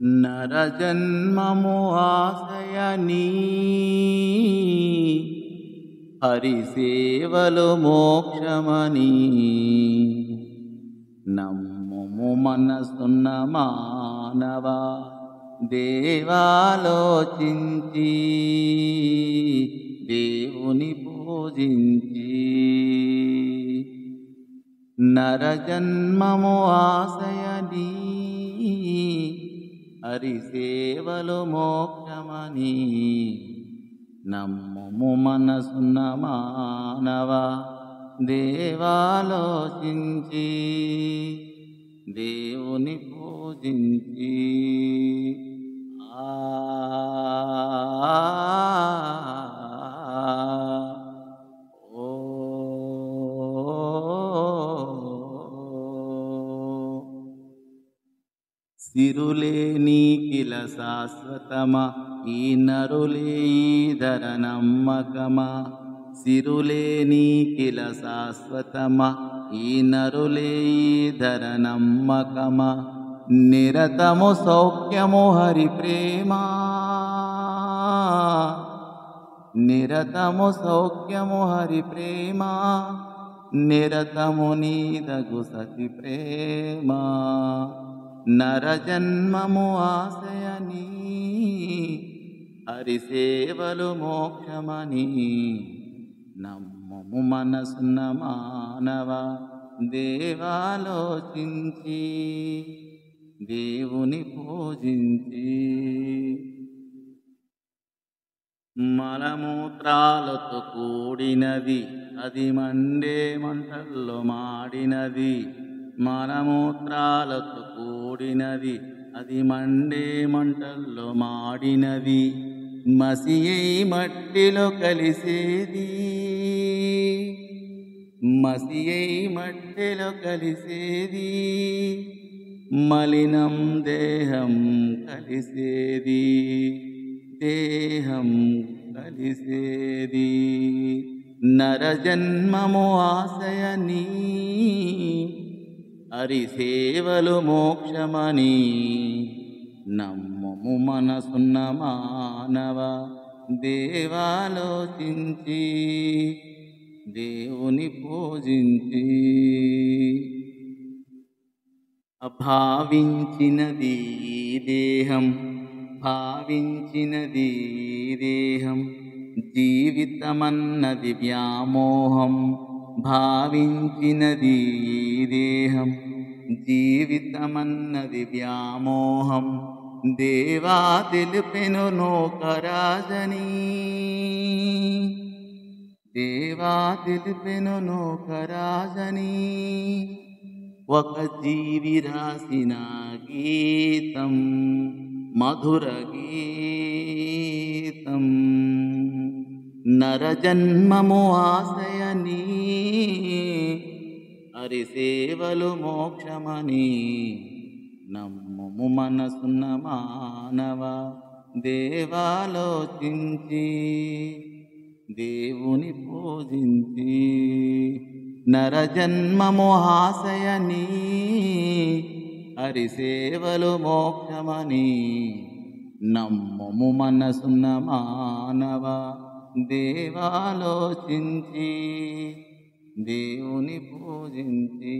నరజన్మము ఆశయనీ హరిసేవలు మోక్షమని నమ్ముము మనసున్న మానవ దేవాలోచించి దేవుని పూజించి నరజన్మము ఆశయనీ హరిసేవలు మోక్షమని నమ్ముము మనసున్న మానవ దేవాలోచించి దేవుని పూజించి సిరులేనికిల శాశ్వతమా ఈ నరులే ఈధర నమ్మకమా సిరులేనికిల శాశ్వతమా ఈ నరులే ఈధర నమ్మకమా నిరతము సౌఖ్యము హరి ప్రేమ నిరతము సౌఖ్యము హరి ప్రేమ నిరతము నీదగు సతి ప్రేమ నరజన్మము ఆశయనీ హరిసేవలు మోక్షమని నమ్ముము మనసున్న మానవ దేవాలోచించి దేవుని పూజించి మలమూత్రాలతో కూడినది అది మండే మంటల్లో మాడినది మలమూత్రాలతో కూడినది అది మండే మంటల్లో మాడినది మసియై మట్టిలో కలిసేది మసియై మట్టిలో కలిసేది మలినం దేహం కలిసేది దేహం కలిసేది నరజన్మము ఆశయనీ హరిసేవలు మోక్షమని నమ్ముము మనసున్న మానవ దేవాలోచించి దేవుని పూజించి భావించినది దేహం భావించినది దేహం జీవితమన్నది వ్యామోహం భావించినది దేహం జీవితమన్నది వ్యామోహం దేవా తెలిపెను నోకరాజని దేవా తెలిపెను నోకరాజని ఒక జీవి రాసిన గీతం మధుర గీతం నరజన్మము ఆశయనీ హరిసేవలు మోక్షమని నమ్ముము మనసున్న మానవ దేవాలోచించి దేవుని పూజించి నరజన్మము ఆశయనీ హరిసేవలు మోక్షమని నమ్ముము మనసున్న మానవ దేవాలోచించి దేవుని పూజించి